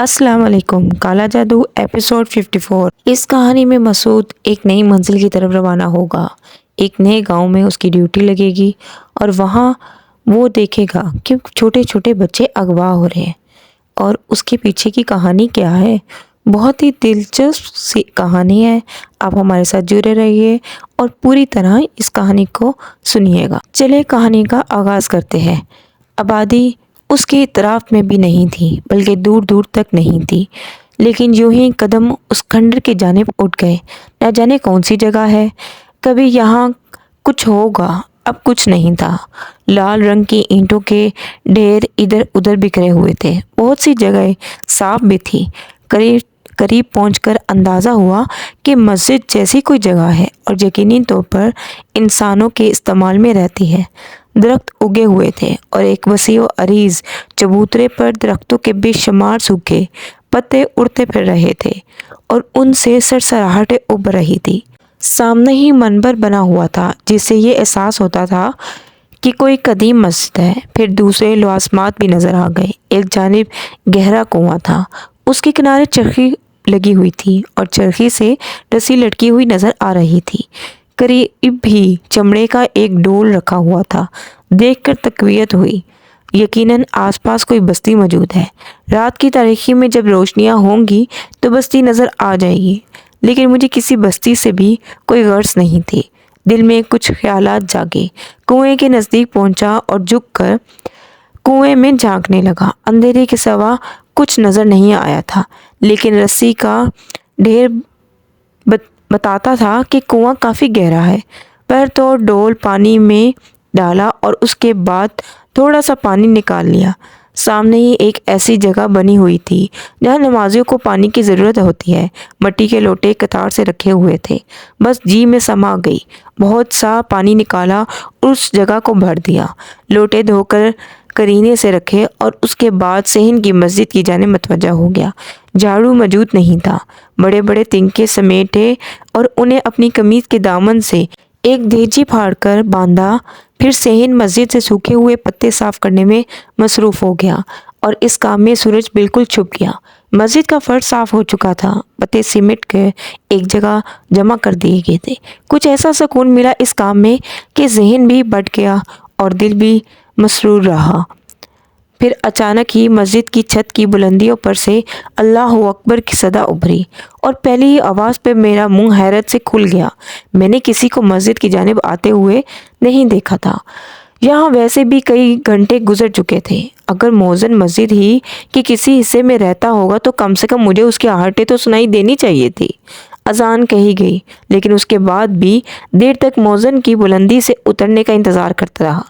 السلام علیکم۔ کالا جادو ایپیسوڈ 54۔ اس کہانی میں مسعود ایک نئی منزل کی طرف روانہ ہوگا۔ ایک نئے گاؤں میں اس کی ڈیوٹی لگے گی اور وہاں وہ دیکھے گا کہ چھوٹے چھوٹے بچے اغوا ہو رہے ہیں اور اس کے پیچھے کی کہانی کیا ہے۔ بہت ہی دلچسپ سی کہانی ہے۔ آپ ہمارے ساتھ جڑے رہیے اور پوری طرح اس کہانی کو سنیے گا۔ چلے کہانی کا آغاز کرتے ہیں۔ آبادی اس کے اطراف میں بھی نہیں تھی، بلکہ دور دور تک نہیں تھی، لیکن یوں ہی قدم اس کھنڈر کی جانب اٹھ گئے۔ نہ جانے کون سی جگہ ہے، کبھی یہاں کچھ ہوگا، اب کچھ نہیں تھا۔ لال رنگ کی اینٹوں کے ڈھیر ادھر ادھر بکھرے ہوئے تھے۔ بہت سی جگہ صاف بھی تھی۔ قریب پہنچ کر اندازہ ہوا کہ مسجد جیسی کوئی جگہ ہے اور یقینی طور پر انسانوں کے استعمال میں رہتی ہے۔ درخت اگے ہوئے تھے اور ایک وسیع و عریض چبوترے پر درختوں کے بے شمار سوکھے پتے اڑتے پھر رہے تھے اور ان سے سرسراہٹیں ابھر رہی تھی۔ سامنے ہی منبر بنا ہوا تھا جس سے یہ احساس ہوتا تھا کہ کوئی قدیم مسجد ہے۔ پھر دوسرے لوازمات بھی نظر آ گئے۔ ایک جانب گہرا کنواں تھا، اس کے کنارے چرخی لگی ہوئی تھی اور چرخی سے رسی لٹکی ہوئی نظر آ رہی تھی۔ قریب ہی چمڑے کا ایک ڈول رکھا ہوا تھا۔ دیکھ کر تقویت ہوئی، یقیناً آس پاس کوئی بستی موجود ہے۔ رات کی تاریکی میں جب روشنیاں ہوں گی تو بستی نظر آ جائے گی، لیکن مجھے کسی بستی سے بھی کوئی غرض نہیں تھی۔ دل میں کچھ خیالات جاگے۔ کنویں کے نزدیک پہنچا اور جھک کر کنویں میں جھانکنے لگا۔ اندھیرے کے سوا کچھ نظر نہیں آیا تھا، لیکن رسی کا ڈھیر بتاتا تھا کہ کنواں کافی گہرا ہے۔ پیر توڑ ڈول پانی میں ڈالا اور اس کے بعد تھوڑا سا پانی نکال لیا۔ سامنے ہی ایک ایسی جگہ بنی ہوئی تھی جہاں نمازیوں کو پانی کی ضرورت ہوتی ہے۔ مٹی کے لوٹے قطار سے رکھے ہوئے تھے۔ بس جی میں سما گئی۔ بہت سا پانی نکالا اور اس جگہ کو بھر دیا۔ لوٹے دھو کر کرینے سے رکھے اور اس کے بعد صحن کی مسجد کی جانب متوجہ ہو گیا۔ جھاڑو موجود نہیں تھا۔ بڑے بڑے تنکے سمیٹے اور انہیں اپنی قمیض کے دامن سے ایک دیگچی پھاڑ کر باندھا۔ پھر صحن مسجد سے سوکھے ہوئے پتے صاف کرنے میں مصروف ہو گیا اور اس کام میں سورج بالکل چھپ گیا۔ مسجد کا فرش صاف ہو چکا تھا۔ پتے سمیٹ کر ایک جگہ جمع کر دیے گئے تھے۔ کچھ ایسا سکون ملا اس کام میں کہ ذہن بھی بٹ گیا اور دل بھی مسرور رہا۔ پھر اچانک ہی مسجد کی چھت کی بلندیوں پر سے اللہ اکبر کی صدا ابھری اور پہلی ہی آواز پہ میرا منہ حیرت سے کھل گیا۔ میں نے کسی کو مسجد کی جانب آتے ہوئے نہیں دیکھا تھا۔ یہاں ویسے بھی کئی گھنٹے گزر چکے تھے۔ اگر مؤذن مسجد ہی کہ کسی حصے میں رہتا ہوگا تو کم سے کم مجھے اس کی آہٹیں تو سنائی دینی چاہیے تھی۔ اذان کہی گئی، لیکن اس کے بعد بھی دیر تک مؤذن کی بلندی سے اترنے کا انتظار کرتا رہا،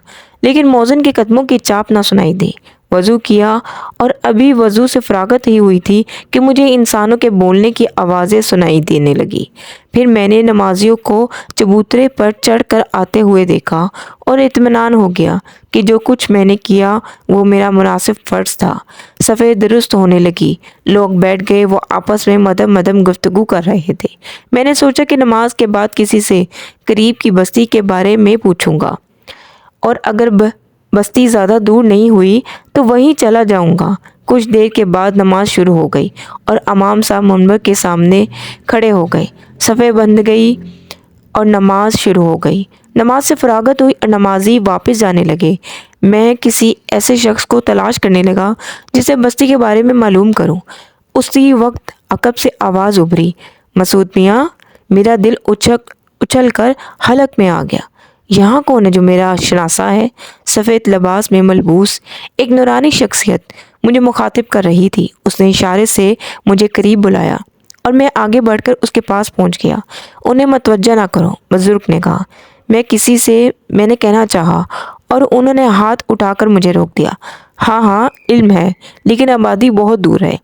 لیکن مؤذن کے قدموں کی چاپ نہ سنائی دی۔ وضو کیا اور ابھی وضو سے فراغت ہی ہوئی تھی کہ مجھے انسانوں کے بولنے کی آوازیں سنائی دینے لگی۔ پھر میں نے نمازیوں کو چبوترے پر چڑھ کر آتے ہوئے دیکھا اور اطمینان ہو گیا کہ جو کچھ میں نے کیا وہ میرا مناسب فرض تھا۔ صفیں درست ہونے لگی۔ لوگ بیٹھ گئے، وہ آپس میں مدم مدم گفتگو کر رہے تھے۔ میں نے سوچا کہ نماز کے بعد کسی سے قریب کی بستی کے بارے میں پوچھوں گا اور اگر بستی زیادہ دور نہیں ہوئی تو وہیں چلا جاؤں گا۔ کچھ دیر کے بعد نماز شروع ہو گئی اور امام صاحب منبر کے سامنے کھڑے ہو گئے۔ صفیں بندھ گئی اور نماز شروع ہو گئی۔ نماز سے فراغت ہوئی اور نمازی واپس جانے لگے۔ میں کسی ایسے شخص کو تلاش کرنے لگا جسے بستی کے بارے میں معلوم کروں۔ اسی وقت عقب سے آواز ابھری، مسعود میاں! میرا دل اچھل کر حلق میں آ گیا۔ یہاں کون ہے جو میرا شناسا ہے؟ سفید لباس میں ملبوس ایک نورانی شخصیت مجھے مخاطب کر رہی تھی۔ اس نے اشارے سے مجھے قریب بلایا اور میں آگے بڑھ کر اس کے پاس پہنچ گیا۔ انہیں متوجہ نہ کرو، بزرگ نے کہا۔ میں نے کہنا چاہا اور انہوں نے ہاتھ اٹھا کر مجھے روک دیا۔ ہاں علم ہے، لیکن آبادی بہت دور ہے۔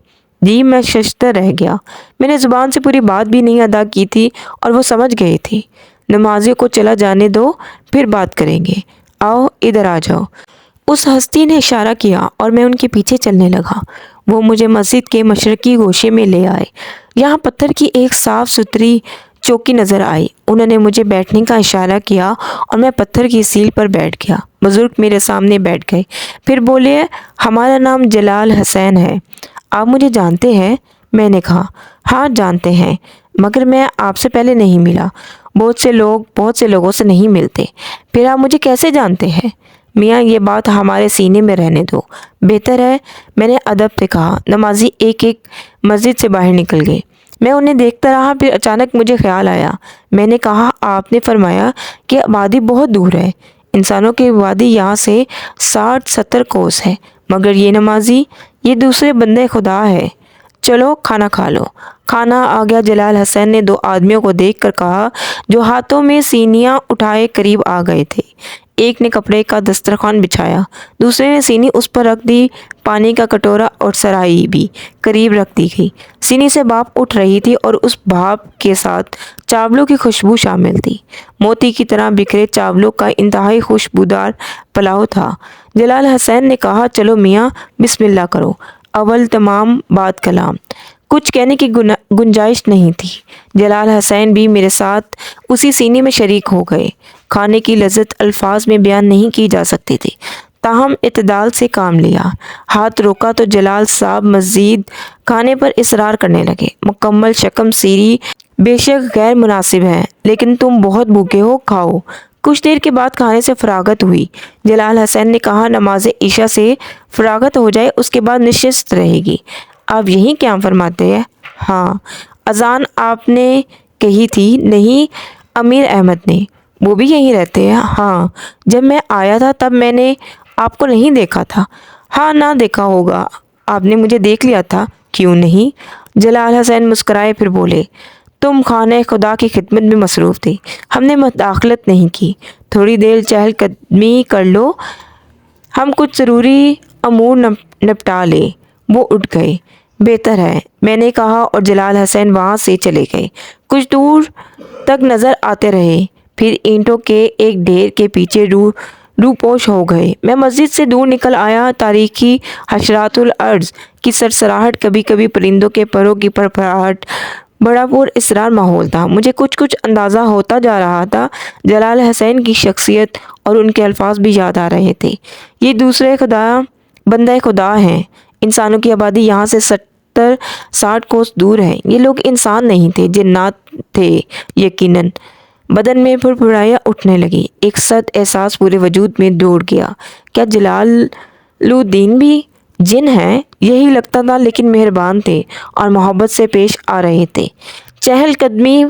جی میں ششدر رہ گیا۔ میں نے زبان سے پوری بات بھی نہیں ادا کی تھی اور وہ سمجھ گئے تھے۔ نمازیوں کو چلا جانے دو، پھر بات کریں گے۔ آؤ ادھر آ جاؤ۔ اس ہستی نے اشارہ کیا اور میں ان کے پیچھے چلنے لگا۔ وہ مجھے مسجد کے مشرقی گوشے میں لے آئے۔ یہاں پتھر کی ایک صاف ستھری چوکی نظر آئی۔ انہوں نے مجھے بیٹھنے کا اشارہ کیا اور میں پتھر کی سیل پر بیٹھ گیا۔ بزرگ میرے سامنے بیٹھ گئے، پھر بولے، ہمارا نام جلال حسین ہے، آپ مجھے جانتے ہیں؟ میں نے کہا ہاں جانتے ہیں، مگر میں آپ سے پہلے نہیں ملا، بہت سے لوگوں سے نہیں ملتے، پھر آپ مجھے کیسے جانتے ہیں؟ میاں یہ بات ہمارے سینے میں رہنے دو، بہتر ہے، میں نے ادب سے کہا۔ نمازی ایک ایک مسجد سے باہر نکل گئے، میں انہیں دیکھتا رہا، پھر اچانک مجھے خیال آیا۔ میں نے کہا آپ نے فرمایا کہ وادی بہت دور ہے، انسانوں کی وادی یہاں سے 60-70 کوس ہے، مگر یہ نمازی، یہ دوسرے بندے خدا ہے۔ چلو کھانا کھا لو۔ کھانا آ گیا۔ جلال حسین نے 2 آدمیوں کو دیکھ کر کہا جو ہاتھوں میں سینیاں اٹھائے قریب آ گئے تھے۔ ایک نے کپڑے کا دسترخوان بچھایا، دوسرے نے سینی اس پر رکھ دی، پانی کا کٹورا اور سرائی بھی قریب رکھ دی گئی۔ سینی سے بھاپ اٹھ رہی تھی اور اس بھاپ کے ساتھ چاولوں کی خوشبو شامل تھی۔ موتی کی طرح بکھرے چاولوں کا انتہائی خوشبودار پلاؤ تھا۔ جلال حسین نے کہا چلو میاں بسم اللہ کرو، اول تمام بعد کلام۔ کچھ کہنے کی گنجائش نہیں تھی۔ جلال حسین بھی میرے ساتھ اسی سینی میں شریک ہو گئے۔ کھانے کی لذت الفاظ میں بیان نہیں کی جا سکتی تھی، تاہم اعتدال سے کام لیا۔ ہاتھ روکا تو جلال صاحب مزید کھانے پر اصرار کرنے لگے۔ مکمل شکم سیری بے شک غیر مناسب ہے، لیکن تم بہت بھوکے ہو، کھاؤ۔ کچھ دیر کے بعد کھانے سے فراغت ہوئی۔ جلال حسین نے کہا نماز عشاء سے فراغت ہو جائے، اس کے بعد نشست رہے گی۔ آپ یہیں قیام فرماتے ہیں؟ ہاں۔ اذان آپ نے کہی تھی؟ نہیں، امیر احمد نے۔ وہ بھی یہیں رہتے ہیں؟ ہاں۔ جب میں آیا تھا تب میں نے آپ کو نہیں دیکھا تھا۔ ہاں نہ دیکھا ہوگا، آپ نے مجھے دیکھ لیا تھا۔ کیوں نہیں؟ جلال حسین مسکرائے، پھر بولے تم خانہ خدا کی خدمت میں مصروف تھے، ہم نے مداخلت نہیں کی، تھوڑی دیر چہل قدمی کر لو، ہم کچھ ضروری امور نپٹا لیں۔ وہ اٹھ گئے۔ بہتر ہے، میں نے کہا، اور جلال حسین وہاں سے چلے گئے۔ کچھ دور تک نظر آتے رہے، پھر اینٹوں کے ایک ڈھیر کے پیچھے روپوش ہو گئے۔ میں مسجد سے دور نکل آیا۔ تاریخی حشرات الارض کی سرسراہٹ، کبھی کبھی پرندوں کے پروں کی پھڑپھڑاہٹ، بڑا پر اسرار ماحول تھا۔ مجھے کچھ اندازہ ہوتا جا رہا تھا۔ جلال حسین کی شخصیت اور ان کے الفاظ بھی یاد آ رہے تھے۔ یہ دوسرے بندہ خدا ہیں۔ انسانوں کی آبادی یہاں سے 70-60 کوس دور ہے۔ یہ لوگ انسان نہیں تھے، جنات تھے یقیناً۔ بدن میں پھڑپھڑائیاں اٹھنے لگی، ایک سخت احساس پورے وجود میں دوڑ گیا۔ کیا جلال الدین بھی جن ہیں؟ یہی لگتا تھا، لیکن مہربان تھے اور محبت سے پیش آ رہے تھے۔ چہل قدمی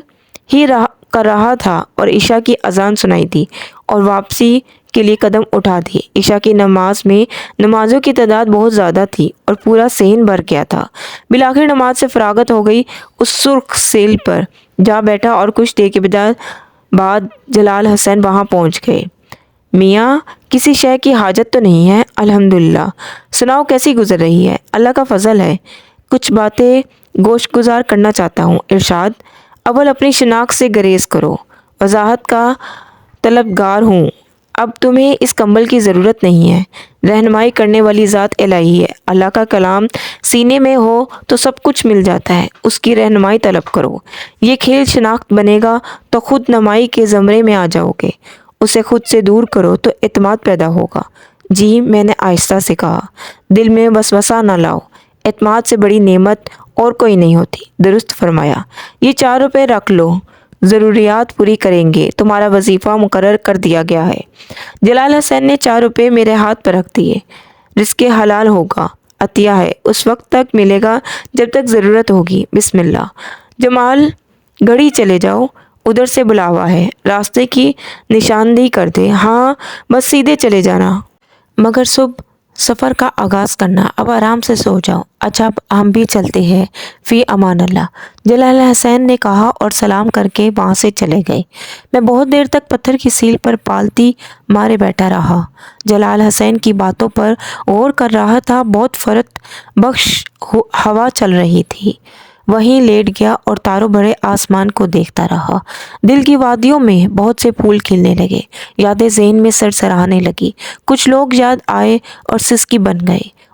ہی کر رہا تھا اور عشاء کی اذان سنائی دی اور واپسی کے لیے قدم اٹھا دیے۔ عشاء کی نماز میں نمازوں کی تعداد بہت زیادہ تھی اور پورا صحن بھر گیا تھا۔ بالآخر نماز سے فراغت ہو گئی۔ اس سرخ سیل پر جا بیٹھا اور کچھ دیر کے بعد جلال حسین وہاں پہنچ گئے۔ میاں کسی شے کی حاجت تو نہیں ہے؟ الحمدللہ۔ سناؤ کیسی گزر رہی ہے؟ اللہ کا فضل ہے۔ کچھ باتیں گوشت گزار کرنا چاہتا ہوں۔ ارشاد۔ اول اپنی شناخت سے گریز کرو۔ وضاحت کا طلبگار ہوں۔ اب تمہیں اس کمبل کی ضرورت نہیں ہے۔ رہنمائی کرنے والی ذات الہی ہے۔ اللہ کا کلام سینے میں ہو تو سب کچھ مل جاتا ہے۔ اس کی رہنمائی طلب کرو۔ یہ کھیل شناخت بنے گا تو خود نمائی کے زمرے میں آ جاؤ گے۔ اسے خود سے دور کرو تو اعتماد پیدا ہوگا۔ جی، میں نے آہستہ سے کہا۔ دل میں وسوسہ نہ لاؤ، اعتماد سے بڑی نعمت اور کوئی نہیں ہوتی۔ درست فرمایا۔ یہ 4 روپے رکھ لو، ضروریات پوری کریں گے، تمہارا وظیفہ مقرر کر دیا گیا ہے۔ جلال حسین نے 4 روپے میرے ہاتھ پر رکھ دیے۔ رزق حلال ہوگا، عطیہ ہے، اس وقت تک ملے گا جب تک ضرورت ہوگی۔ بسم اللہ۔ جمال گڑھی چلے جاؤ، ادھر سے بلاوا ہے، راستے کی نشاندہی کر دے۔ ہاں، بس سیدھے چلے جانا، مگر صبح سفر کا آغاز کرنا۔ اب آرام سے سو جاؤ۔ اچھا، اب ہم بھی چلتے ہیں، فی امان اللہ، جلال حسین نے کہا اور سلام کر کے وہاں سے چلے گئے۔ میں بہت دیر تک پتھر کی سیل پر پالتی مارے بیٹھا رہا۔ جلال حسین کی باتوں پر غور کر رہا تھا۔ بہت فرت بخش ہوا چل رہی تھی۔ وہیں لیٹ گیا اور تاروں بھرے آسمان کو دیکھتا رہا۔ دل کی وادیوں میں بہت سے پھول کھلنے لگے، یادیں ذہن میں سرسرانے لگی۔ کچھ لوگ یاد آئے اور سسکی بن گئے۔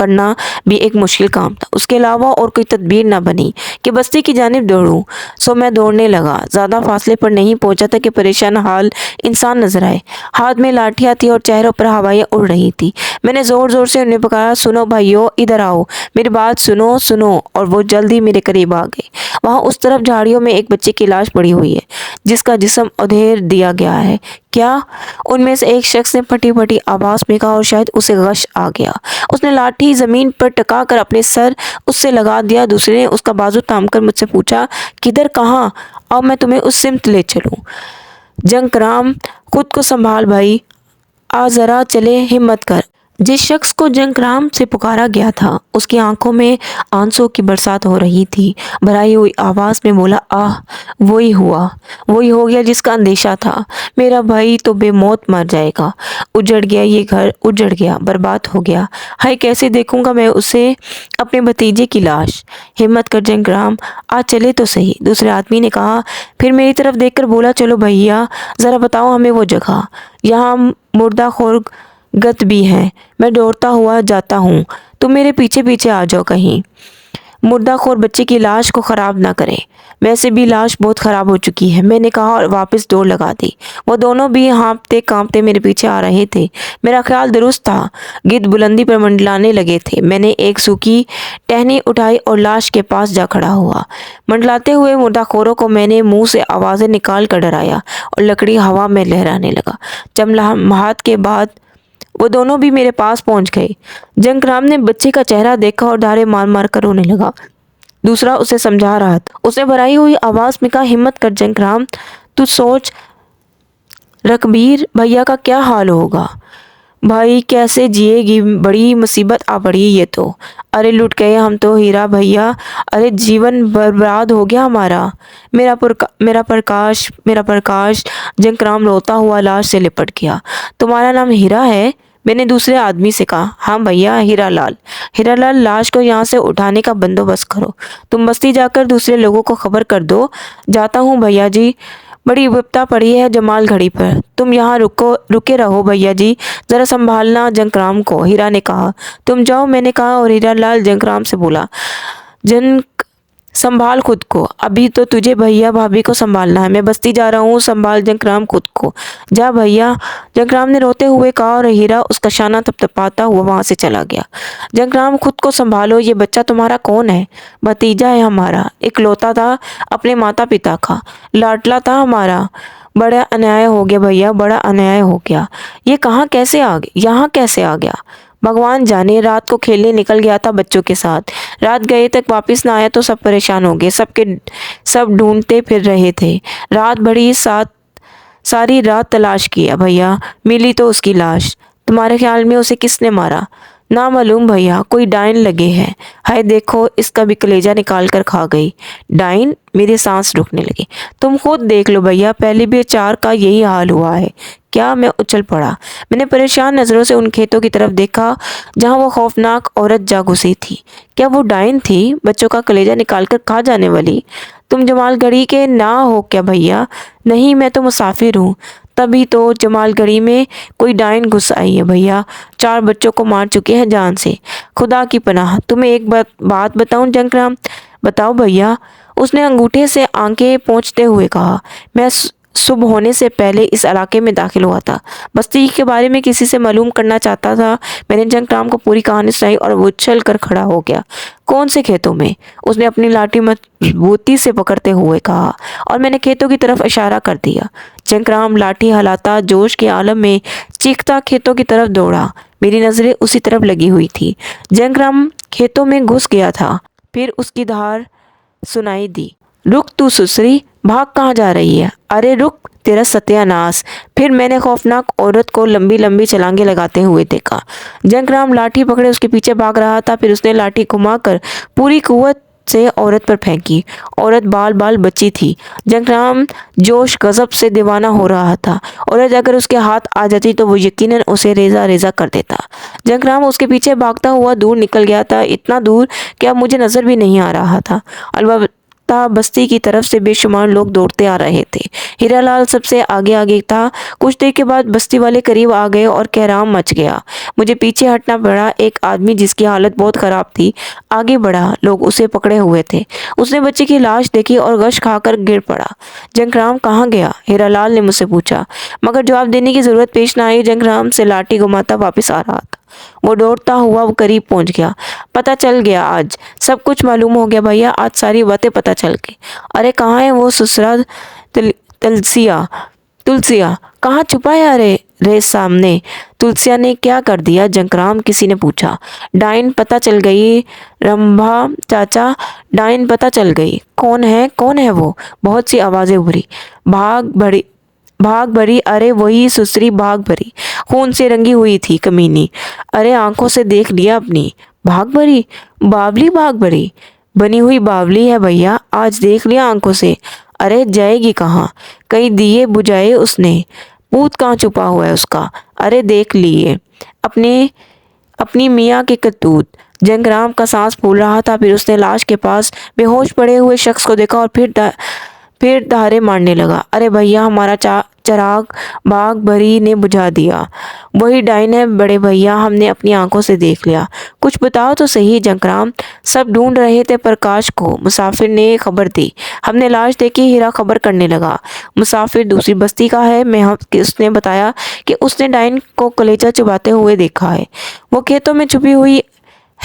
کرنا بھی ایک مشکل کام تھا۔ اس کے علاوہ اور کوئی تدبیر نہ بنی کہ بستی کی جانب دوڑوں، سو میں دوڑنے لگا۔ زیادہ فاصلے پر نہیں پہنچا تھا کہ پریشان حال انسان نظر آئے۔ ہاتھ میں لاٹھیاں تھی اور چہروں پر ہوائیں اڑ رہی تھی۔ میں نے زور زور سے انہیں پکارا، سنو بھائیو، ادھر آؤ، میری بات سنو سنو، اور وہ جلدی میرے قریب آ گئے۔ وہاں اس طرف جھاڑیوں میں ایک بچے کی لاش پڑی ہوئی ہے جس کا جسم ادھیر دیا گیا ہے۔ کیا؟ ان میں سے ایک شخص نے پھٹی پھٹی آواز میں کہا اور شاید اسے غش آ گیا۔ اس نے لاٹھی زمین پر ٹکا کر اپنے سر اس سے لگا دیا۔ دوسرے نے اس کا بازو تھام کر مجھ سے پوچھا، کدھر، کہاں؟ اب میں تمہیں اس سمت لے چلوں۔ جنگرام، خود کو سنبھال بھائی، آ ذرا چلے، ہمت کر۔ جس شخص کو جنگرام سے پکارا گیا تھا اس کی آنکھوں میں آنسوں کی برسات ہو رہی تھی۔ بھرائی ہوئی آواز میں بولا، آہ، وہی ہو گیا جس کا اندیشہ تھا۔ میرا بھائی تو بے موت مر جائے گا۔ اجڑ گیا یہ گھر، اجڑ گیا، برباد ہو گیا۔ ہائے، کیسے دیکھوں گا میں اسے، اپنے بھتیجے کی لاش۔ ہمت کر جنگرام، آ چلے تو صحیح، دوسرے آدمی نے کہا۔ پھر میری طرف دیکھ کر بولا، چلو بھیا، ذرا بتاؤ ہمیں وہ جگہ، یہاں مردہ خور گت بھی ہے، میں دوڑتا ہوا جاتا ہوں، تم میرے پیچھے پیچھے آ جاؤ، کہیں مردہ خور بچے کی لاش کو خراب نہ کرے، ویسے بھی لاش بہت خراب ہو چکی ہے، میں نے کہا اور واپس دوڑ لگا دی۔ وہ دونوں بھی ہانپتے کانپتے میرے پیچھے آ رہے تھے۔ میرا خیال درست تھا، گدھ بلندی پر منڈلانے لگے تھے۔ میں نے ایک سوکھی ٹہنی اٹھائی اور لاش کے پاس جا کھڑا ہوا۔ منڈلاتے ہوئے مردہ خوروں کو میں نے منہ سے آوازیں نکال کر ڈرایا اور لکڑی ہوا میں لہرانے لگا۔ چند لمحات کے بعد وہ دونوں بھی میرے پاس پہنچ گئے۔ جنگرام نے بچے کا چہرہ دیکھا اور دھارے مار مار کر رونے لگا۔ دوسرا اسے سمجھا رہا تھا۔ اس نے بھرائی ہوئی آواز میں کہا، ہمت کر جنگرام، تو سوچ، رکبیر بھیا کا کیا حال ہوگا؟ بھائی کیسے جیے گی؟ بڑی مصیبت آ پڑی یہ تو۔ ارے لٹ گئے ہم تو ہیرا بھیا، ارے جیون برباد ہو گیا ہمارا۔ میرا پرکاش، جنگرام روتا ہوا لاش سے لپٹ گیا۔ تمہارا نام ہیرا ہے؟ میں نے دوسرے آدمی سے کہا۔ ہاں بھیا، ہیرا لال، لاش کو یہاں سے اٹھانے کا بندوبست کرو، تم بستی جا کر دوسرے لوگوں کو خبر کر دو۔ جاتا ہوں بھیا جی، بڑی وپتا پڑی ہے جمال گھڑی پر، تم یہاں رکے رہو بھیا جی، ذرا سنبھالنا جنگرام کو، ہیرا نے کہا۔ تم جاؤ، میں نے کہا، اور ہیرا لال جنگرام سے بولا، سنبھال خود کو، ابھی تو تجھے بھیا بھابھی کو سنبھالنا ہے، میں بستی جا رہا ہوں، سنبھال جنگرام خود کو، جا بھیا، جنگرام نے روتے ہوئے کہا، اور ہیرا اس کا شانہ تپتپاتا ہوا وہاں سے چلا گیا۔ جنگرام، خود کو سنبھالو، یہ بچہ تمہارا کون ہے؟ بھتیجا ہے ہمارا، اکلوتا تھا اپنے ماتا پتا کا، لاڈلا تھا ہمارا، بڑا انیائے ہو گیا بھیا، بڑا انیائے ہو گیا۔ یہ یہاں کیسے آ گیا؟ بھگوان جانے، رات کو کھیلنے نکل گیا تھا بچوں کے ساتھ، رات گئے تک واپس نہ آیا تو سب پریشان ہو گئے، سب ڈھونڈتے پھر رہے تھے، رات بھری ساری رات تلاش کیا بھیا، ملی تو اس کی لاش۔ تمہارے خیال میں اسے کس نے مارا؟ نامعلوم بھیا، کوئی ڈائن لگے ہے، ہائے دیکھو اس کا بھی کلیجہ نکال کر کھا گئی۔ ڈائن؟ میرے سانس رکنے لگے۔ تم خود دیکھ لو بھیا، پہلے بھی 4 کا یہی حال ہوا ہے۔ کیا؟ میں اچھل پڑا۔ میں نے پریشان نظروں سے ان کھیتوں کی طرف دیکھا جہاں وہ خوفناک عورت جا گھسی تھی۔ کیا وہ ڈائن تھی، بچوں کا کلیجہ نکال کر کھا جانے والی؟ تم جمال گڑھی کے نہ ہو کیا بھیا؟ نہیں، میں تو مسافر ہوں۔ تبھی تو جمال گڑھی میں کوئی ڈائن گھس آئی ہے بھیا، 4 بچوں کو مار چکے ہیں جان سے۔ خدا کی پناہ، تمہیں ایک بات بتاؤں جنگرام؟ بتاؤ بھیا، اس نے انگوٹھے سے آنکھیں پوچھتے ہوئے کہا۔ میں صبح ہونے سے پہلے اس علاقے میں داخل ہوا تھا، بستی کے بارے میں کسی سے معلوم کرنا چاہتا تھا۔ میں نے جنگرام کو پوری کہانی سنائی اور وہ اچھل کر کھڑا ہو گیا۔ کون سے کھیتوں میں؟ اس نے اپنی لاٹھی مضبوطی سے پکڑتے ہوئے کہا اور میں نے کھیتوں کی طرف اشارہ کر دیا۔ جنگرام لاٹھی ہلاتا، جوش کے عالم میں چیختا کھیتوں کی طرف دوڑا۔ میری نظریں اسی طرف لگی ہوئی تھی۔ جنگرام کھیتوں میں گھس گیا تھا۔ پھر اس کی دھار سنائی دی۔ رک تو سسری، بھاگ کہاں جا رہی ہے؟ ارے رک، تیرا ستیہ ناس۔ پھر میں نے خوفناک عورت کو لمبی لمبی چھلانگیں لگاتے ہوئے دیکھا۔ جنگرام لاٹھی پکڑے اس کے پیچھے بھاگ رہا تھا۔ پھر اس نے لاٹھی گھما کر پوری قوت سے عورت پر پھینکی۔ عورت بال بچی تھی۔ جنگرام جوش غضب سے دیوانہ ہو رہا تھا۔ عورت اگر اس کے ہاتھ آ جاتی تو وہ یقیناً اسے ریزہ ریزہ کر دیتا۔ جنگرام اس کے پیچھے بھاگتا ہوا دور نکل گیا تھا، اتنا دور کہ اب مجھے نظر بھی نہیں آ رہا تھا۔ البتہ بستی کی طرف سے بے شمار لوگ دوڑتے آ رہے تھے۔ ہیرا لال سب سے آگے تھا۔ کچھ دیر کے بعد بستی والے قریب آ گئے اور کہرام مچ گیا۔ مجھے پیچھے ہٹنا پڑا۔ ایک آدمی جس کی حالت بہت خراب تھی آگے بڑھا۔ لوگ اسے پکڑے ہوئے تھے۔ اس نے بچے کی لاش دیکھی اور غش کھا کر گر پڑا۔ جنگرام کہاں گیا؟ ہیرا لال نے مجھ سے پوچھا، مگر جواب دینے کی ضرورت پیش نہ آئی۔ جنگرام سے لاٹھی گھماتا واپس آ رہا تھا۔ وہ دوڑتا ہوا قریب پہنچ گیا۔ پتہ چل گیا، آج سب کچھ معلوم ہو گیا بھیا، آج ساری باتیں پتہ چل گئی۔ ارے کہاں ہے وہ سسرا تلسیا؟ کہاں چھپا ہے؟ ارے سامنے۔ تلسیا نے کیا کر دیا جنگرام؟ کسی نے پوچھا۔ ڈائن پتہ چل گئی رمبھا چاچا، ڈائن پتہ چل گئی۔ کون ہے وہ؟ بہت سی آوازیں ابھری۔ بھاگ بھری، ارے وہی سسری بھاگ بھری، خون سے رنگی ہوئی تھی کمینی۔ ارے آنکھوں سے دیکھ لیا اپنی۔ بھاگ بھری؟ باولی بھاگ بھری؟ بنی ہوئی باولی ہے بھیا، آج دیکھ لیا آنکھوں سے۔ ارے جائے گی کہاں؟ کئی دیے بجھائے اس نے، پوت کہاں چھپا ہوا ہے اس کا؟ ارے دیکھ لیے اپنی میاں کے کرتوت۔ جنگرام کا سانس پھول رہا تھا۔ پھر اس نے لاش کے پاس بے ہوش پڑے ہوئے شخص کو دیکھا اور پھر دہاڑے مارنے لگا۔ ارے بھیا، ہمارا چراغ بھاگ بھری نے بجھا دیا۔ وہی ڈائن ہے بڑے بھیا، ہم نے اپنی آنکھوں سے دیکھ لیا۔ کچھ بتاؤ تو صحیح جنگرام۔ سب ڈھونڈ رہے تھے پرکاش کو، مسافر نے خبر دی۔ ہم نے لاش دیکھی، ہیرا خبر کرنے لگا۔ مسافر دوسری بستی کا ہے، اس نے بتایا کہ اس نے ڈائن کو کلیجہ چباتے ہوئے دیکھا ہے۔ وہ کھیتوں میں چھپی ہوئی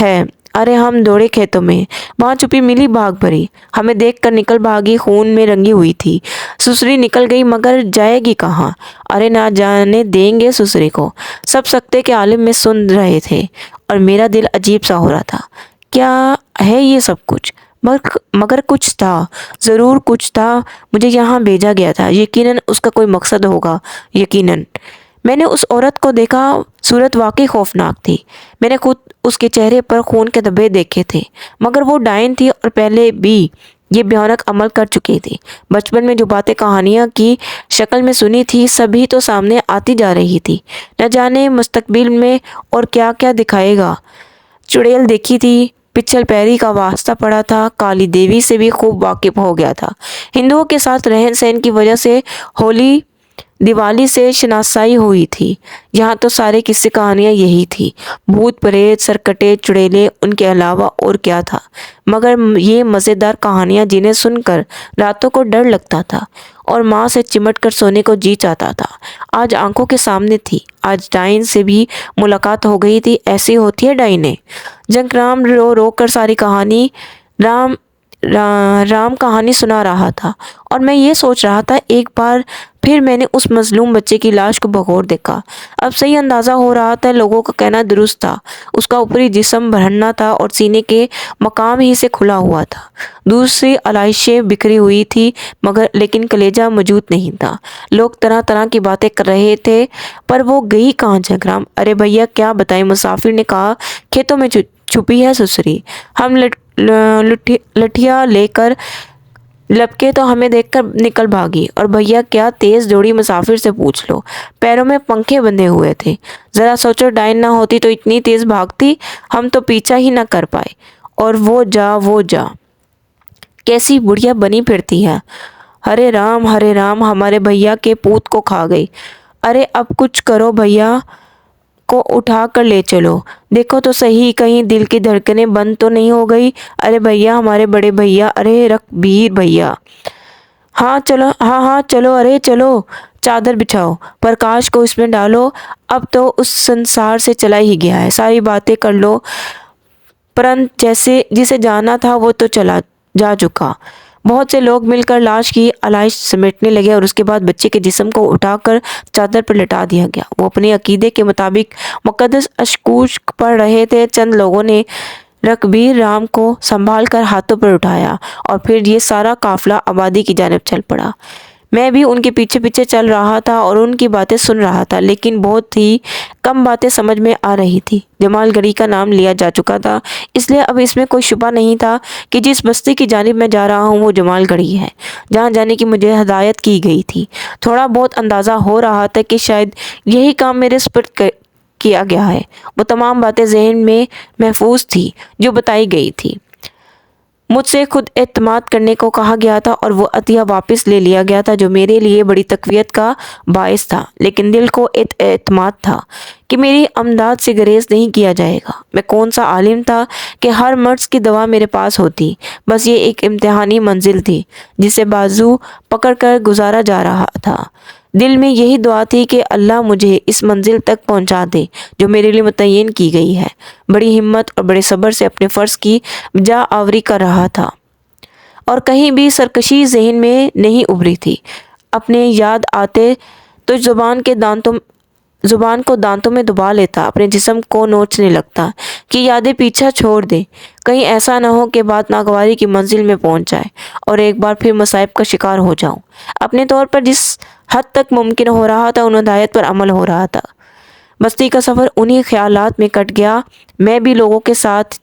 ہے۔ ارے ہم دوڑے کھیتوں میں، وہاں چھپی ملی بھاگ بھری، ہمیں دیکھ کر نکل بھاگی، خون میں رنگی ہوئی تھی۔ سسری نکل گئی، مگر جائے گی کہاں؟ ارے نہ جانے دیں گے سسری کو۔ سب سکتے کے عالم میں سن رہے تھے اور میرا دل عجیب سا ہو رہا تھا۔ کیا ہے یہ سب کچھ؟ مگر کچھ تھا، ضرور کچھ تھا، مجھے یہاں بھیجا گیا تھا، یقیناً اس کا کوئی مقصد ہوگا، یقیناً۔ میں نے اس عورت کو دیکھا، صورت واقعی خوفناک تھی۔ میں نے خود اس کے چہرے پر خون کے دھبے دیکھے تھے، مگر وہ ڈائن تھی اور پہلے بھی یہ بھیانک عمل کر چکی تھی۔ بچپن میں جو باتیں کہانیاں کی شکل میں سنی تھی، سبھی تو سامنے آتی جا رہی تھی۔ نہ جانے مستقبل میں اور کیا کیا دکھائے گا۔ چڑیل دیکھی تھی، پچھل پیری کا واسطہ پڑا تھا، کالی دیوی سے بھی خوب واقف ہو گیا تھا۔ ہندوؤں کے ساتھ رہن سہن کی وجہ سے ہولی دیوالی سے شناسائی ہوئی تھی۔ یہاں تو سارے قصے کہانیاں یہی تھی، بھوت پریت، سرکٹے، چڑیلیں، ان کے علاوہ اور کیا تھا؟ مگر یہ مزیدار کہانیاں جنہیں سن کر راتوں کو ڈر لگتا تھا اور ماں سے چمٹ کر سونے کو جی چاہتا تھا، آج آنکھوں کے سامنے تھی۔ آج ڈائن سے بھی ملاقات ہو گئی تھی۔ ایسی ہوتی ہے ڈائنیں۔ جنگرام رو رو کر ساری کہانی رام کہانی سنا رہا تھا اور میں یہ سوچ رہا تھا، ایک بار پھر میں نے اس مظلوم بچے کی لاش کو بغور دیکھا۔ اب صحیح اندازہ ہو رہا تھا، لوگوں کا کہنا درست تھا، اس کا اوپری جسم برہنہ تھا اور سینے کے مقام ہی سے کھلا ہوا تھا۔ دوسری علائشیں بکھری ہوئی تھی، لیکن کلیجہ موجود نہیں تھا۔ لوگ طرح طرح کی باتیں کر رہے تھے، پر وہ گئی کہاں جنگرام؟ ارے بھیا کیا بتائیں، مسافر نے کہا کھیتوں میں چھپی ہے سسری۔ ہم لٹھیا لے کر لپکے تو ہمیں دیکھ کر نکل بھاگی، اور بھیا کیا تیز دوڑی، مسافر سے پوچھ لو۔ پیروں میں پنکھے بندھے ہوئے تھے، ذرا سوچو ڈائن نہ ہوتی تو اتنی تیز بھاگتی، ہم تو پیچھا ہی نہ کر پائے۔ اور وہ جا کیسی بڑھیا بنی پھرتی ہے، ہرے رام ہمارے بھیا کے پوت کو کھا گئی۔ ارے اب کچھ کرو، بھیا کو اٹھا کر لے چلو، دیکھو تو صحیح کہیں دل کی دھڑکنیں بند تو نہیں ہو گئی۔ ارے بھیا، ہمارے بڑے بھیا، ارے رکبیر بھیا۔ ہاں چلو، ارے چلو، چادر بچھاؤ، پرکاش کو اس میں ڈالو، اب تو اس سنسار سے چلا ہی گیا ہے، ساری باتیں کر لو۔ پرنت جسے جانا تھا وہ تو جا چکا۔ بہت سے لوگ مل کر لاش کی علائش سمیٹنے لگے اور اس کے بعد بچے کے جسم کو اٹھا کر چادر پر لٹا دیا گیا۔ وہ اپنے عقیدے کے مطابق مقدس اشکوش پڑھ رہے تھے۔ چند لوگوں نے رکبیر رام کو سنبھال کر ہاتھوں پر اٹھایا اور پھر یہ سارا قافلہ آبادی کی جانب چل پڑا۔ میں بھی ان کے پیچھے پیچھے چل رہا تھا اور ان کی باتیں سن رہا تھا، لیکن بہت ہی کم باتیں سمجھ میں آ رہی تھی۔ جمال گڑھی کا نام لیا جا چکا تھا، اس لیے اب اس میں کوئی شبہ نہیں تھا کہ جس بستی کی جانب میں جا رہا ہوں وہ جمال گڑھی ہے، جہاں جانے کی مجھے ہدایت کی گئی تھی۔ تھوڑا بہت اندازہ ہو رہا تھا کہ شاید یہی کام میرے سپرد کیا گیا ہے۔ وہ تمام باتیں ذہن میں محفوظ تھی جو بتائی گئی تھی۔ مجھ سے خود اعتماد کرنے کو کہا گیا تھا اور وہ عطیہ واپس لے لیا گیا تھا جو میرے لیے بڑی تقویت کا باعث تھا، لیکن دل کو اعتماد تھا کہ میری امداد سے گریز نہیں کیا جائے گا۔ میں کون سا عالم تھا کہ ہر مرض کی دوا میرے پاس ہوتی، بس یہ ایک امتحانی منزل تھی جسے بازو پکڑ کر گزارا جا رہا تھا۔ دل میں یہی دعا تھی کہ اللہ مجھے اس منزل تک پہنچا دے جو میرے لیے متعین کی گئی ہے۔ بڑی ہمت اور بڑے صبر سے اپنے فرض کی جا آوری کر رہا تھا اور کہیں بھی سرکشی ذہن میں نہیں ابھری تھی۔ اپنے یاد آتے تو زبان کو دانتوں میں دبا لیتا، اپنے جسم کو نوچنے لگتا کہ یادیں پیچھا چھوڑ دے، کہیں ایسا نہ ہو کہ بات ناگواری کی منزل میں پہنچ جائے اور ایک بار پھر مصائب کا شکار ہو جاؤں۔ اپنے طور پر جس حد تک ممکن ہو رہا تھا ان ہدایت پر عمل ہو رہا تھا۔ بستی کا سفر انہی خیالات میں کٹ گیا۔ میں بھی لوگوں کے ساتھ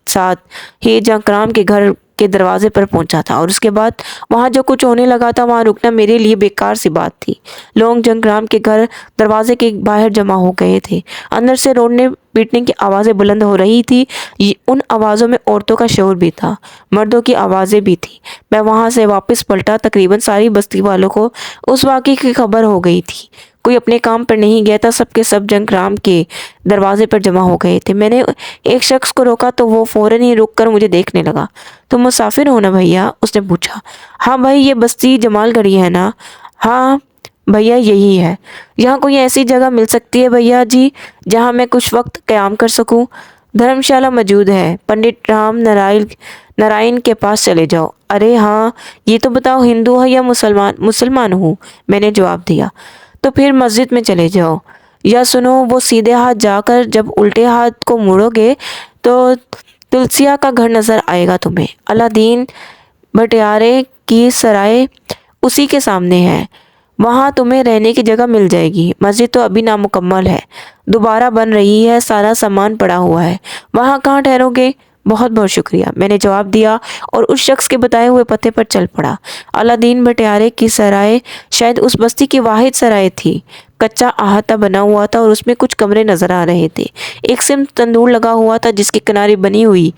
ہی جنگرام کے گھر کے دروازے پر پہنچا تھا اور اس کے بعد وہاں جو کچھ ہونے لگا تھا وہاں رکنا میرے لیے بیکار سی بات تھی۔ لوگ جنگرام کے گھر دروازے کے باہر جمع ہو گئے تھے۔ اندر سے رونے پیٹنے کی آوازیں بلند ہو رہی تھی۔ ان آوازوں میں عورتوں کا شور بھی تھا، مردوں کی آوازیں بھی تھی۔ میں وہاں سے واپس پلٹا، تقریباً ساری بستی والوں کو اس واقعے کی خبر ہو گئی تھی۔ کوئی اپنے کام پر نہیں گیا تھا، سب کے سب جنگرام کے دروازے پر جمع ہو گئے تھے۔ میں نے ایک شخص کو روکا تو وہ فوراً ہی رک کر مجھے دیکھنے لگا۔ تم مسافر ہو نا بھیا؟ اس نے پوچھا۔ ہاں بھائی، یہ بستی جمال گڑھی ہے نا؟ ہاں بھیا یہی ہے۔ یہاں کوئی ایسی جگہ مل سکتی ہے بھیا جی جہاں میں کچھ وقت قیام کر سکوں؟ دھرم شالہ موجود ہے، پنڈت رام نارائن کے پاس چلے جاؤ۔ ارے ہاں، یہ تو بتاؤ ہندو ہو یا مسلمان؟ مسلمان ہوں، میں نے جواب دیا۔ تو پھر مسجد میں چلے جاؤ، یا سنو، وہ سیدھے ہاتھ جا کر جب الٹے ہاتھ کو موڑو گے تو تلسیا کا گھر نظر آئے گا تمہیں۔ اللہ دین بھٹیارے کی سرائے اسی کے سامنے ہے، وہاں تمہیں رہنے کی جگہ مل جائے گی۔ مسجد تو ابھی نامکمل ہے، دوبارہ بن رہی ہے، سارا سامان پڑا ہوا ہے، وہاں کہاں ٹھہرو گے؟ بہت بہت شکریہ، میں نے جواب دیا اور اس شخص کے بتائے ہوئے پتے پر چل پڑا۔ اللہ دین بھٹیارے کی سرائے شاید اس بستی کی واحد سرائے تھی۔ کچا احاطہ بنا ہوا تھا اور اس میں کچھ کمرے نظر آ رہے تھے۔ ایک سمت تندور لگا ہوا تھا جس کے کنارے بنی ہوئی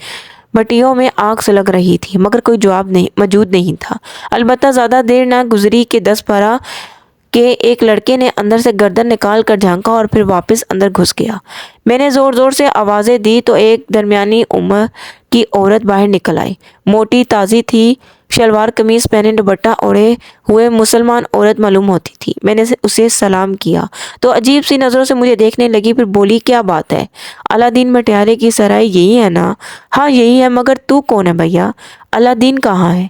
بھٹیوں میں آگ سلگ رہی تھی، مگر کوئی موجود نہیں تھا۔ البتہ زیادہ دیر نہ گزری کہ 10-12 کے ایک لڑکے نے اندر سے گردن نکال کر جھانکا اور پھر واپس اندر گھس گیا۔ میں نے زور زور سے آوازیں دی تو ایک درمیانی عمر کی عورت باہر نکل آئی۔ موٹی تازی تھی، شلوار قمیض پہنے دوپٹہ اوڑھے ہوئے مسلمان عورت معلوم ہوتی تھی۔ میں نے اسے سلام کیا تو عجیب سی نظروں سے مجھے دیکھنے لگی، پھر بولی، کیا بات ہے؟ اللہ دین بھٹیارے کی سرائے یہی ہے نا؟ ہاں یہی ہے، مگر تو کون ہے بھیا؟ اللہ دین کہاں ہے؟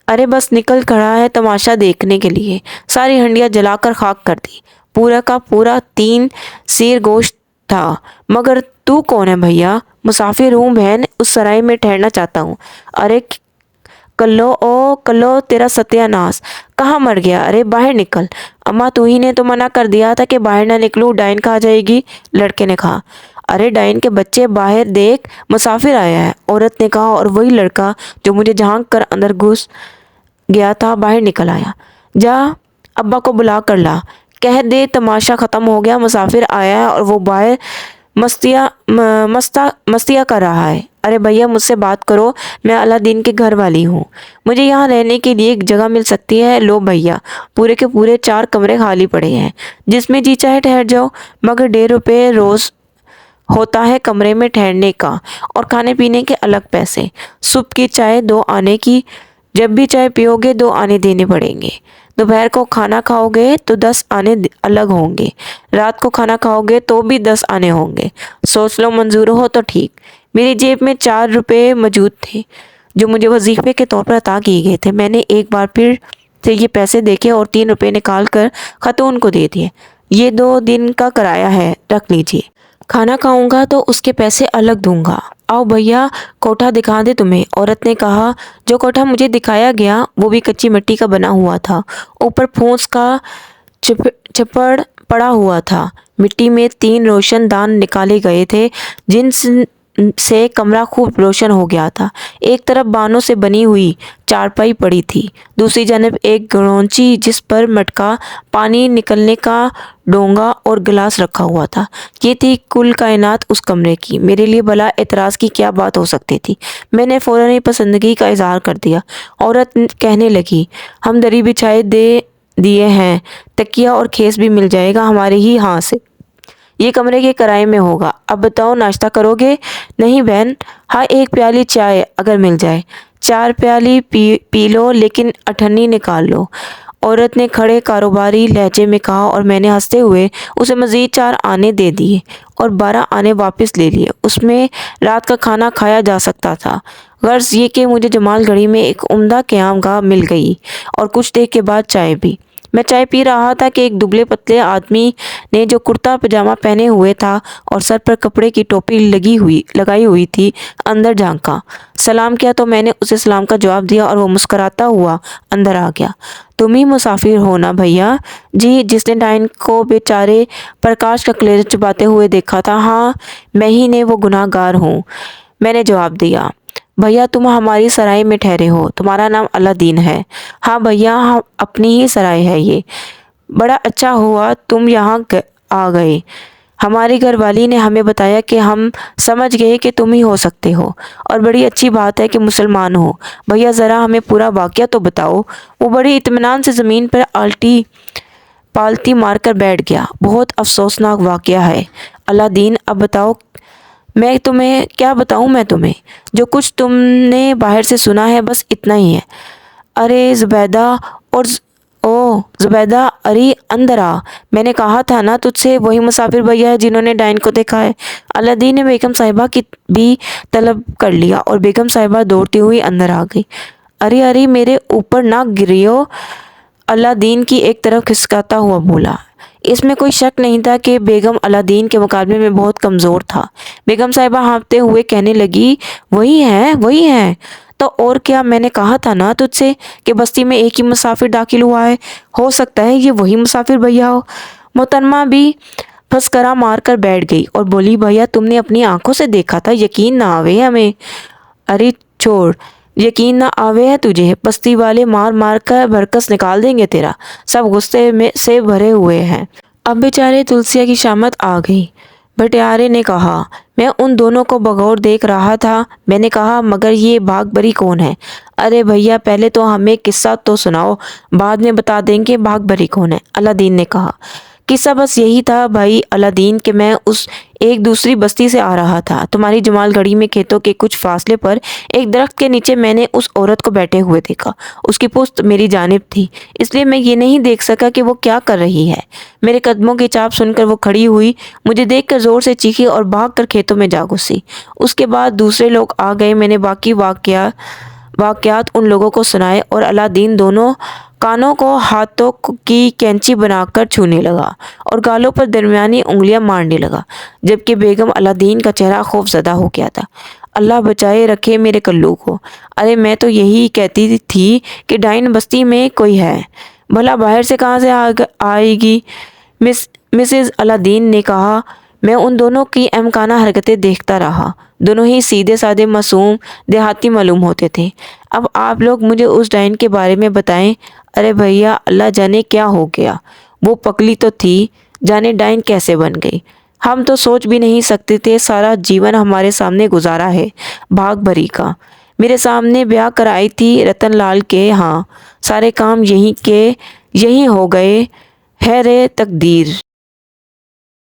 ارے بس نکل کھڑا ہے تماشا دیکھنے کے لیے۔ ساری ہنڈیاں جلا کر خاک کر دی، پورا کا پورا 3 سیر گوشت تھا۔ مگر تو کون ہے بھیا؟ مسافر ہوں بہن، اس سرائے میں ٹھہرنا چاہتا ہوں۔ ارے کلو تیرا ستیہ ناس، کہاں مر گیا؟ ارے باہر نکل، اماں تو ہی نے تو منع کر دیا تھا کہ باہر نہ نکلوں، ڈائن کھا جائے گی، لڑکے نے کہا۔ ارے ڈائن کے بچے، باہر دیکھ، مسافر آیا ہے، عورت نے کہا، اور وہی لڑکا جو مجھے جھانک کر اندر گھس گیا تھا باہر نکل آیا۔ جا ابا کو بلا کر لا، کہہ دے تماشا ختم ہو گیا، مسافر آیا ہے اور وہ باہر مستیاں کر رہا ہے۔ ارے بھیا مجھ سے بات کرو، میں اللہ دین کے گھر والی ہوں، مجھے یہاں رہنے کے لیے ایک جگہ مل سکتی ہے؟ لو بھیا، پورے کے پورے 4 کمرے خالی پڑے ہیں، جس میں جی چاہے ٹھہر جاؤ، مگر 1.5 روپے روز ہوتا ہے کمرے میں ٹھہرنے کا اور کھانے پینے کے الگ پیسے۔ صبح کی چائے 2 آنے کی، جب بھی چائے پیو گے 2 آنے دینے پڑیں گے۔ دوپہر کو کھانا کھاؤ گے تو 10 آنے الگ ہوں گے، رات کو کھانا کھاؤ گے تو بھی 10 آنے ہوں گے۔ سوچ لو، منظور ہو تو ٹھیک۔ میری جیب میں 4 روپے موجود تھے جو مجھے وظیفے کے طور پر عطا کیے گئے تھے۔ میں نے ایک بار پھر سے یہ پیسے دیکھے اور 3 روپے نکال کر خاتون کو دے دیے۔ یہ 2 دن کا کرایہ ہے، رکھ لیجیے، کھانا کھاؤں گا تو اس کے پیسے الگ دوں گا۔ آؤ بھیا کوٹھا دکھا دے تمہیں، عورت نے کہا۔ جو کوٹھا مجھے دکھایا گیا وہ بھی کچی مٹی کا بنا ہوا تھا، اوپر پھوس کا چھپڑ پڑا ہوا تھا۔ مٹی میں 3 روشن دان نکالے گئے تھے جن سے کمرہ خوب روشن ہو گیا تھا۔ ایک طرف بانوں سے بنی ہوئی چارپائی پڑی تھی، دوسری جانب ایک گرونچی جس پر مٹکا، پانی نکلنے کا ڈونگا اور گلاس رکھا ہوا تھا۔ یہ تھی کل کائنات اس کمرے کی۔ میرے لیے بھلا اعتراض کی کیا بات ہو سکتی تھی؟ میں نے فوراً ہی پسندگی کا اظہار کر دیا۔ عورت کہنے لگی، ہم دری بچھائے دیے ہیں، تکیہ اور خیز بھی مل جائے گا ہمارے ہی ہاں سے۔ یہ کمرے کے کرائے میں ہوگا۔ اب بتاؤ ناشتہ کرو گے؟ نہیں بہن، ہاں ایک پیالی چائے اگر مل جائے۔ 4 پیالی پی لو لیکن اٹھنی نکال لو، عورت نے کھڑے کاروباری لہجے میں کہا، اور میں نے ہنستے ہوئے اسے مزید 4 آنے دے دیے اور 12 آنے واپس لے لیے۔ اس میں رات کا کھانا کھایا جا سکتا تھا۔ غرض یہ کہ مجھے جمال گڑھی میں ایک عمدہ قیام گاہ مل گئی، اور کچھ دیر کے بعد چائے بھی۔ میں چائے پی رہا تھا کہ ایک دبلے پتلے آدمی نے جو کرتا پجامہ پہنے ہوئے تھا اور سر پر کپڑے کی ٹوپی لگائی ہوئی تھی، اندر جھانکا۔ سلام کیا تو میں نے اسے سلام کا جواب دیا اور وہ مسکراتا ہوا اندر آ گیا۔ تم ہی مسافر ہو نا بھیا؟ جی، جس نے ڈائن کو بیچارے پرکاش کا کلیجہ چباتے ہوئے دیکھا تھا۔ ہاں میں ہی نے وہ گناہ گار ہوں، میں نے جواب دیا۔ بھیا تم ہماری سرائے میں ٹھہرے ہو، تمہارا نام اللہ دین ہے؟ ہاں بھیا، اپنی ہی سرائے ہے یہ۔ بڑا اچھا ہوا تم یہاں آ گئے، ہماری گھر والی نے ہمیں بتایا کہ ہم سمجھ گئے کہ تم ہی ہو سکتے ہو، اور بڑی اچھی بات ہے کہ مسلمان ہو۔ بھیا ذرا ہمیں پورا واقعہ تو بتاؤ۔ وہ بڑی اطمینان سے زمین پر پالتی مار کر بیٹھ گیا۔ بہت افسوسناک واقعہ ہے اللہ دین، اب بتاؤ۔ میں تمہیں کیا بتاؤں؟ میں تمہیں جو کچھ تم نے باہر سے سنا ہے بس اتنا ہی ہے۔ ارے زبیدہ زبیدہ ارے اندر آ، میں نے کہا تھا نا تجھ سے وہی مسافر بھیا ہے جنہوں نے ڈائن کو دیکھا ہے۔ اللہ دین نے بیگم صاحبہ کی بھی طلب کر لیا اور بیگم صاحبہ دوڑتی ہوئی اندر آ گئی۔ ارے میرے اوپر نہ گریو، اللہ دین کی ایک طرف کھسکاتا ہوا بولا۔ اس میں کوئی شک نہیں تھا کہ بیگم اللہ دین کے مقابلے میں بہت کمزور تھا۔ بیگم صاحبہ ہانپتے ہوئے کہنے لگی، وہی ہیں تو اور کیا؟ میں نے کہا تھا نا تجھ سے کہ بستی میں ایک ہی مسافر داخل ہوا ہے، ہو سکتا ہے یہ وہی مسافر بھیا ہو۔ محترمہ بھی پھسکرا مار کر بیٹھ گئی اور بولی، بھیا تم نے اپنی آنکھوں سے دیکھا تھا، یقین نہ آوے ہمیں۔ ارے چھوڑ، یقین نہ آوے ہے تجھے، بستی والے مار کر برکس نکال دیں گے تیرا۔ سب غصے سے بھرے ہوئے ہیں۔ اب بیچارے تلسیہ کی شامت آ گئی۔ بھٹیارے نے کہا، میں ان دونوں کو بغور دیکھ رہا تھا۔ میں نے کہا، مگر یہ بھاگ بری کون ہے؟ ارے بھیا پہلے تو ہمیں قصہ تو سناؤ، بعد میں بتا دیں گے بھاگ بری کون ہے، اللہ دین نے کہا۔ قصہ بس یہی تھا بھائی اللہ دین کہ میں ایک دوسری بستی سے آ رہا تھا۔ تمہاری جمال گڑھی میں کھیتوں کے کچھ فاصلے پر ایک درخت کے نیچے میں نے اس عورت کو بیٹھے ہوئے دیکھا۔ اس کی پشت میری جانب تھی، اس لیے میں یہ نہیں دیکھ سکا کہ وہ کیا کر رہی ہے۔ میرے قدموں کی چاپ سن کر وہ کھڑی ہوئی، مجھے دیکھ کر زور سے چیخی اور بھاگ کر کھیتوں میں جا گھسی۔ اس کے بعد دوسرے لوگ آ گئے، میں نے باقی واقعات ان لوگوں کو سنائے، اور اللہ دین دونوں کانوں کو ہاتھوں کی کینچی بنا کر چھونے لگا اور گالوں پر درمیانی انگلیاں مارنے لگا، جبکہ بیگم اللہ دین کا چہرہ خوف زدہ ہو گیا تھا۔ اللہ بچائے رکھے میرے کلو کو۔ ارے میں تو یہی کہتی تھی کہ ڈائن بستی میں کوئی ہے، بھلا باہر سے کہاں سے آئے گی؟ مسز اللہ دین نے کہا۔ میں ان دونوں کی احمقانہ حرکتیں دیکھتا رہا۔ دونوں ہی سیدھے سادے معصوم دیہاتی معلوم ہوتے تھے۔ اب آپ لوگ مجھے اس ڈائن کے بارے میں بتائیں۔ ارے بھیا اللہ جانے کیا ہو گیا، وہ پکلی تو تھی، جانے ڈائن کیسے بن گئی۔ ہم تو سوچ بھی نہیں سکتے تھے، سارا جیون ہمارے سامنے گزارا ہے بھاگ بھری کا۔ میرے سامنے بیاہ کرائی تھی رتن لال کے ہاں، سارے کام یہیں ہو گئے، ہے رے تقدیر۔